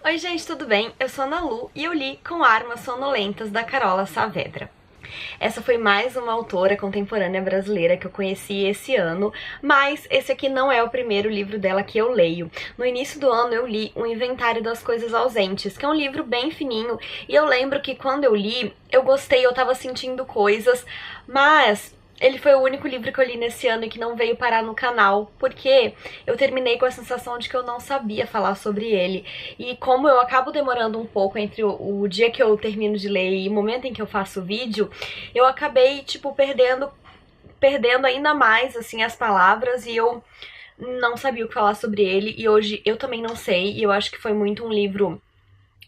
Oi gente, tudo bem? Eu sou a Ana Lu e eu li Com Armas Sonolentas, da Carola Saavedra. Essa foi mais uma autora contemporânea brasileira que eu conheci esse ano, mas esse aqui não é o primeiro livro dela que eu leio. No início do ano eu li O Inventário das Coisas Ausentes, que é um livro bem fininho, e eu lembro que quando eu li, eu gostei, eu tava sentindo coisas, mas ele foi o único livro que eu li nesse ano e que não veio parar no canal, porque eu terminei com a sensação de que eu não sabia falar sobre ele. E como eu acabo demorando um pouco entre o dia que eu termino de ler e o momento em que eu faço o vídeo, eu acabei, tipo, perdendo ainda mais, assim, as palavras, e eu não sabia o que falar sobre ele, e hoje eu também não sei, e eu acho que foi muito um livro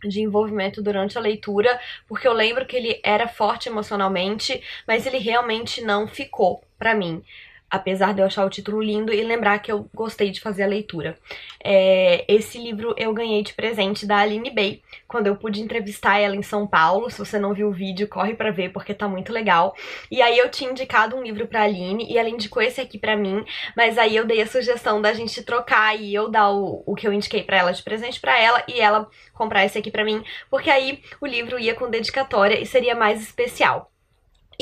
de envolvimento durante a leitura, porque eu lembro que ele era forte emocionalmente, mas ele realmente não ficou pra mim, apesar de eu achar o título lindo e lembrar que eu gostei de fazer a leitura. Esse livro eu ganhei de presente da Aline Bey, quando eu pude entrevistar ela em São Paulo. Se você não viu o vídeo, corre pra ver, porque tá muito legal. E aí eu tinha indicado um livro pra Aline, e ela indicou esse aqui pra mim, mas aí eu dei a sugestão da gente trocar e eu dar o que eu indiquei pra ela de presente pra ela, e ela comprar esse aqui pra mim, porque aí o livro ia com dedicatória e seria mais especial.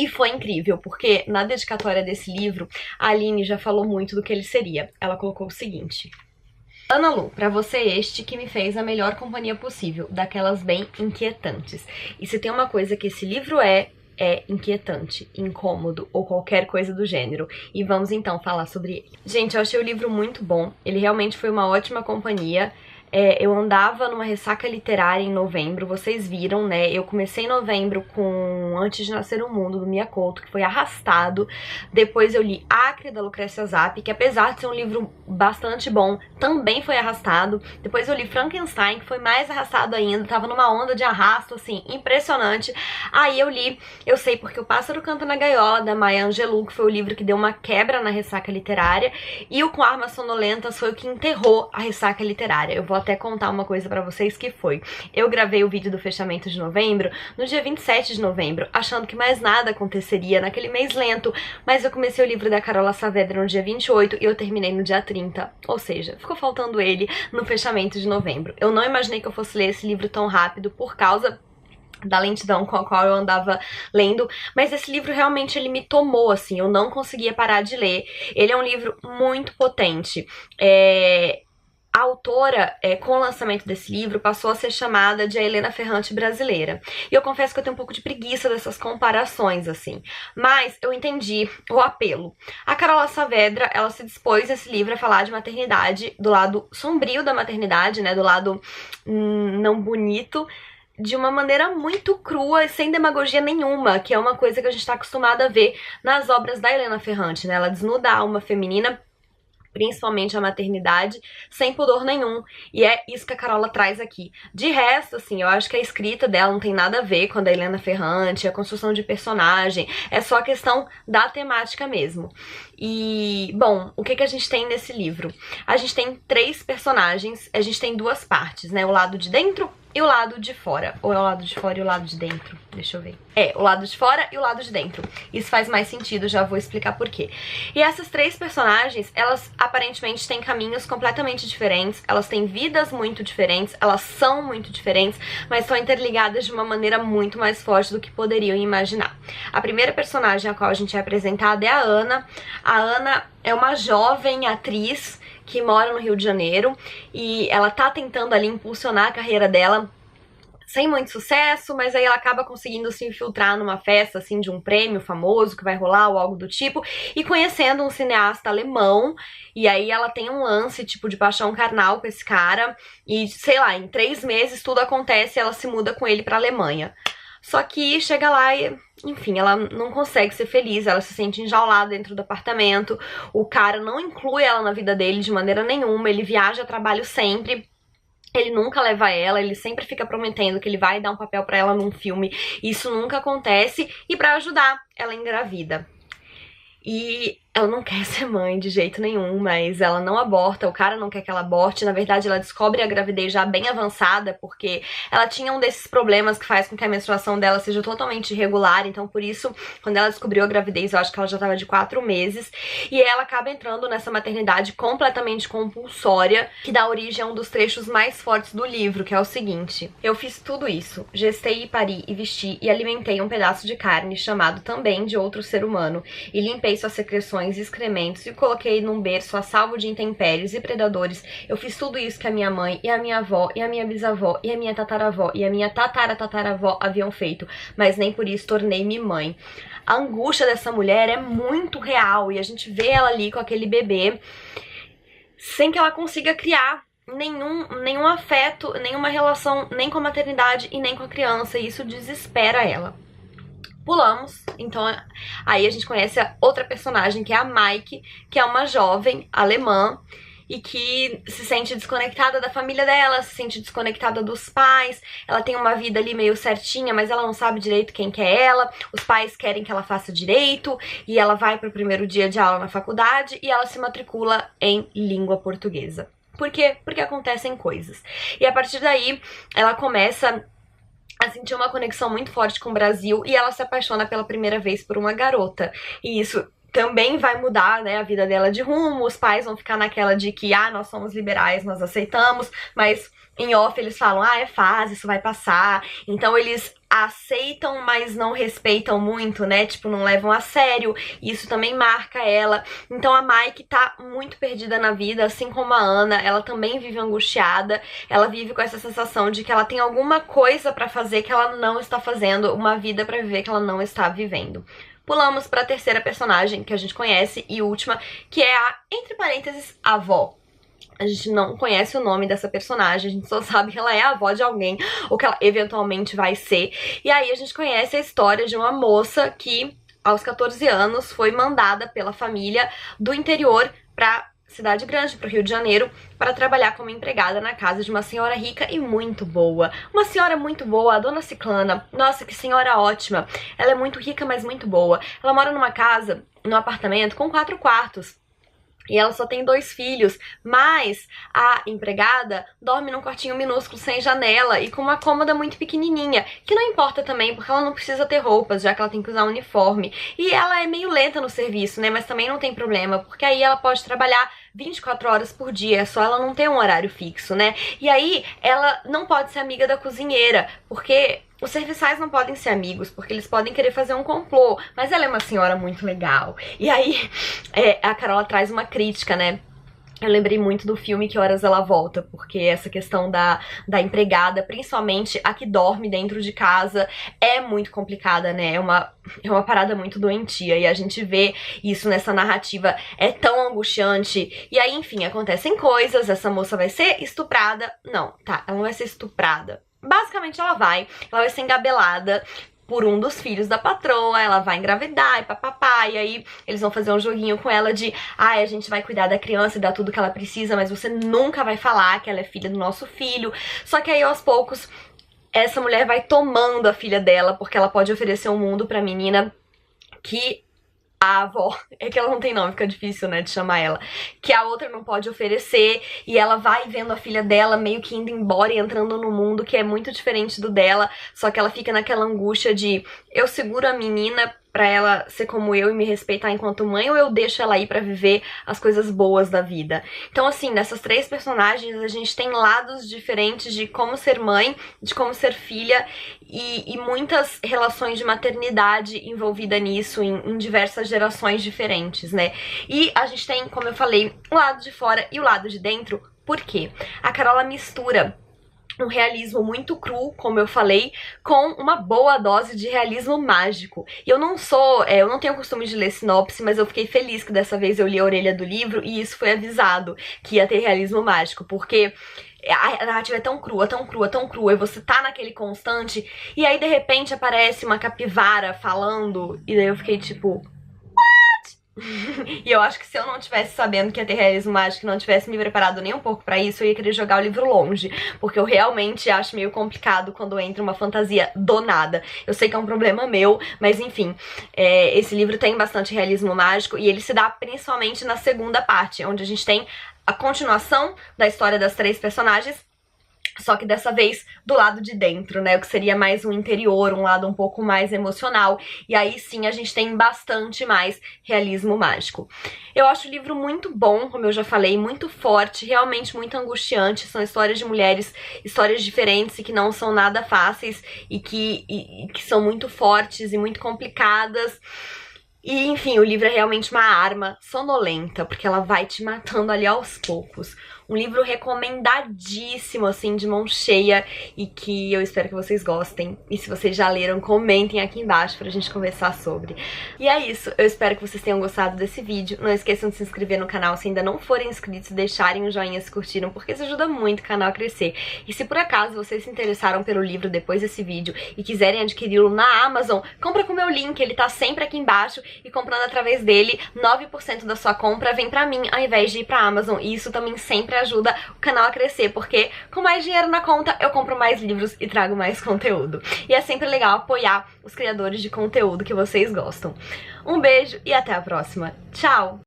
E foi incrível, porque na dedicatória desse livro, a Aline já falou muito do que ele seria. Ela colocou o seguinte: Ana Lu, pra você este que me fez a melhor companhia possível, daquelas bem inquietantes. E se tem uma coisa que esse livro é inquietante, incômodo ou qualquer coisa do gênero. E vamos então falar sobre ele. Gente, eu achei o livro muito bom, ele realmente foi uma ótima companhia. Eu andava numa ressaca literária em novembro, vocês viram, né? Eu comecei em novembro com Antes de Nascer o Mundo, do Mia Couto, que foi arrastado. Depois eu li Acre, da Lucrécia Zapp, que apesar de ser um livro bastante bom, também foi arrastado. Depois eu li Frankenstein, que foi mais arrastado ainda, tava numa onda de arrasto, assim, impressionante. Aí eu li Eu Sei Porque o Pássaro Canta na Gaiola, da Maya Angelou, que foi o livro que deu uma quebra na ressaca literária. E o Com Armas Sonolentas foi o que enterrou a ressaca literária. Eu vou até contar uma coisa pra vocês que foi: eu gravei o vídeo do fechamento de novembro no dia 27 de novembro, achando que mais nada aconteceria naquele mês lento, mas eu comecei o livro da Carola Saavedra no dia 28 e eu terminei no dia 30, ou seja, ficou faltando ele no fechamento de novembro. Eu não imaginei que eu fosse ler esse livro tão rápido por causa da lentidão com a qual eu andava lendo, mas esse livro realmente ele me tomou, assim, eu não conseguia parar de ler. Ele é um livro muito potente. A autora, com o lançamento desse livro, passou a ser chamada de a Helena Ferrante brasileira. E eu confesso que eu tenho um pouco de preguiça dessas comparações, assim. Mas eu entendi o apelo. A Carola Saavedra, ela se dispôs nesse livro a falar de maternidade, do lado sombrio da maternidade, né, do lado não bonito, de uma maneira muito crua e sem demagogia nenhuma, que é uma coisa que a gente tá acostumada a ver nas obras da Helena Ferrante, né? Ela desnuda a alma feminina, principalmente a maternidade, sem pudor nenhum. E é isso que a Carola traz aqui. De resto, assim, eu acho que a escrita dela não tem nada a ver com a da Helena Ferrante, a construção de personagem, é só a questão da temática mesmo. E, bom, o que a gente tem nesse livro? A gente tem 3 personagens, a gente tem 2 partes, né? O lado de dentro e o lado de fora. Ou é o lado de fora e o lado de dentro? Deixa eu ver. O lado de fora e o lado de dentro. Isso faz mais sentido, já vou explicar por quê. E essas 3 personagens, elas aparentemente têm caminhos completamente diferentes, elas têm vidas muito diferentes, elas são muito diferentes, mas são interligadas de uma maneira muito mais forte do que poderiam imaginar. A primeira personagem a qual a gente é apresentada é a Ana. A Ana é uma jovem atriz que mora no Rio de Janeiro e ela tá tentando ali impulsionar a carreira dela sem muito sucesso, mas aí ela acaba conseguindo se infiltrar numa festa, assim, de um prêmio famoso que vai rolar ou algo do tipo, e conhecendo um cineasta alemão, e aí ela tem um lance, tipo, de paixão carnal com esse cara, e, sei lá, em 3 meses tudo acontece e ela se muda com ele pra Alemanha. Só que chega lá e, enfim, ela não consegue ser feliz, ela se sente enjaulada dentro do apartamento, o cara não inclui ela na vida dele de maneira nenhuma, ele viaja a trabalho sempre, ele nunca leva ela, ele sempre fica prometendo que ele vai dar um papel pra ela num filme, isso nunca acontece, e pra ajudar, ela engravida. E ela não quer ser mãe de jeito nenhum, mas ela não aborta, o cara não quer que ela aborte. Na verdade, ela descobre a gravidez já bem avançada, porque ela tinha um desses problemas que faz com que a menstruação dela seja totalmente irregular. Então, por isso, quando ela descobriu a gravidez, eu acho que ela já tava de 4 meses. E ela acaba entrando nessa maternidade completamente compulsória, que dá origem a um dos trechos mais fortes do livro, que é o seguinte: eu fiz tudo isso, gestei e pari e vesti e alimentei um pedaço de carne, chamado também de outro ser humano, e limpei suas secreções e excrementos e coloquei num berço a salvo de intempéries e predadores. Eu fiz tudo isso que a minha mãe e a minha avó e a minha bisavó e a minha tataravó e a minha tataravó haviam feito, mas nem por isso tornei-me mãe. A angústia dessa mulher é muito real e a gente vê ela ali com aquele bebê sem que ela consiga criar nenhum afeto, nenhuma relação, nem com a maternidade e nem com a criança, e isso desespera ela. Pulamos, então aí a gente conhece a outra personagem, que é a Maike, que é uma jovem alemã e que se sente desconectada da família dela, se sente desconectada dos pais. Ela tem uma vida ali meio certinha, mas ela não sabe direito quem que é ela. Os pais querem que ela faça direito e ela vai pro primeiro dia de aula na faculdade e ela se matricula em língua portuguesa. Por quê? Porque acontecem coisas. E a partir daí, ela começa a sentir uma conexão muito forte com o Brasil e ela se apaixona pela primeira vez por uma garota. E isso também vai mudar, né, a vida dela de rumo. Os pais vão ficar naquela de que, nós somos liberais, nós aceitamos, mas em off eles falam, é fase, isso vai passar. Então eles aceitam, mas não respeitam muito, né, tipo, não levam a sério. Isso também marca ela. Então a Maike tá muito perdida na vida, assim como a Ana. Ela também vive angustiada, ela vive com essa sensação de que ela tem alguma coisa pra fazer que ela não está fazendo, uma vida pra viver que ela não está vivendo. Pulamos pra terceira personagem que a gente conhece e última, que é a, entre parênteses, avó. A gente não conhece o nome dessa personagem, a gente só sabe que ela é a avó de alguém, ou que ela eventualmente vai ser. E aí a gente conhece a história de uma moça que, aos 14 anos, foi mandada pela família do interior pra cidade grande, pro Rio de Janeiro, para trabalhar como empregada na casa de uma senhora rica e muito boa. Uma senhora muito boa, a dona Ciclana. Nossa, que senhora ótima. Ela é muito rica, mas muito boa. Ela mora numa casa, num apartamento com 4 quartos. E ela só tem 2 filhos, mas a empregada dorme num quartinho minúsculo, sem janela e com uma cômoda muito pequenininha, que não importa também, porque ela não precisa ter roupas, já que ela tem que usar um uniforme. E ela é meio lenta no serviço, né, mas também não tem problema, porque aí ela pode trabalhar 24 horas por dia, é só ela não ter um horário fixo, né? E aí ela não pode ser amiga da cozinheira, porque os serviçais não podem ser amigos, porque eles podem querer fazer um complô, mas ela é uma senhora muito legal. E aí a Carola traz uma crítica, né? Eu lembrei muito do filme Que Horas Ela Volta, porque essa questão da empregada, principalmente a que dorme dentro de casa, é muito complicada, né? É uma parada muito doentia, e a gente vê isso nessa narrativa, é tão angustiante. E aí, enfim, acontecem coisas, essa moça vai ser estuprada. Não, tá, ela não vai ser estuprada. Basicamente ela vai ser engabelada por um dos filhos da patroa, ela vai engravidar e papapá, e aí eles vão fazer um joguinho com ela de a gente vai cuidar da criança e dar tudo que ela precisa, mas você nunca vai falar que ela é filha do nosso filho. Só que aí aos poucos essa mulher vai tomando a filha dela, porque ela pode oferecer um mundo pra menina que a avó, é que ela não tem nome, fica difícil, né, de chamar ela, que a outra não pode oferecer, e ela vai vendo a filha dela meio que indo embora e entrando no mundo que é muito diferente do dela, só que ela fica naquela angústia de eu seguro a menina pra ela ser como eu e me respeitar enquanto mãe, ou eu deixo ela ir pra viver as coisas boas da vida. Então, assim, nessas 3 personagens a gente tem lados diferentes de como ser mãe, de como ser filha, e muitas relações de maternidade envolvida nisso em diversas gerações diferentes, né? E a gente tem, como eu falei, o lado de fora e o lado de dentro. Por quê? A Carola mistura um realismo muito cru, como eu falei, com uma boa dose de realismo mágico. E eu não tenho costume de ler sinopse, mas eu fiquei feliz que dessa vez eu li a orelha do livro e isso foi avisado, que ia ter realismo mágico, porque a narrativa é tão crua, tão crua, tão crua, e você tá naquele constante, e aí de repente aparece uma capivara falando, e daí eu fiquei tipo, E eu acho que se eu não tivesse sabendo que ia ter realismo mágico e não tivesse me preparado nem um pouco pra isso, eu ia querer jogar o livro longe, porque eu realmente acho meio complicado quando entra uma fantasia do nada. Eu sei que é um problema meu, mas enfim, esse livro tem bastante realismo mágico e ele se dá principalmente na segunda parte, onde a gente tem a continuação da história das três personagens, só que dessa vez do lado de dentro, né? O que seria mais um interior, um lado um pouco mais emocional. E aí sim a gente tem bastante mais realismo mágico. Eu acho o livro muito bom, como eu já falei, muito forte, realmente muito angustiante. São histórias de mulheres, histórias diferentes e que não são nada fáceis e que são muito fortes e muito complicadas. E, enfim, o livro é realmente uma arma sonolenta, porque ela vai te matando ali aos poucos. Um livro recomendadíssimo, assim, de mão cheia, e que eu espero que vocês gostem. E se vocês já leram, comentem aqui embaixo pra gente conversar sobre. E é isso, eu espero que vocês tenham gostado desse vídeo. Não esqueçam de se inscrever no canal se ainda não forem inscritos, deixarem um joinha se curtiram, porque isso ajuda muito o canal a crescer. E se por acaso vocês se interessaram pelo livro depois desse vídeo e quiserem adquiri-lo na Amazon, compra com o meu link, ele tá sempre aqui embaixo, e comprando através dele, 9% da sua compra vem pra mim ao invés de ir pra Amazon. E isso também sempre ajuda o canal a crescer, porque com mais dinheiro na conta eu compro mais livros e trago mais conteúdo. E é sempre legal apoiar os criadores de conteúdo que vocês gostam. Um beijo e até a próxima. Tchau!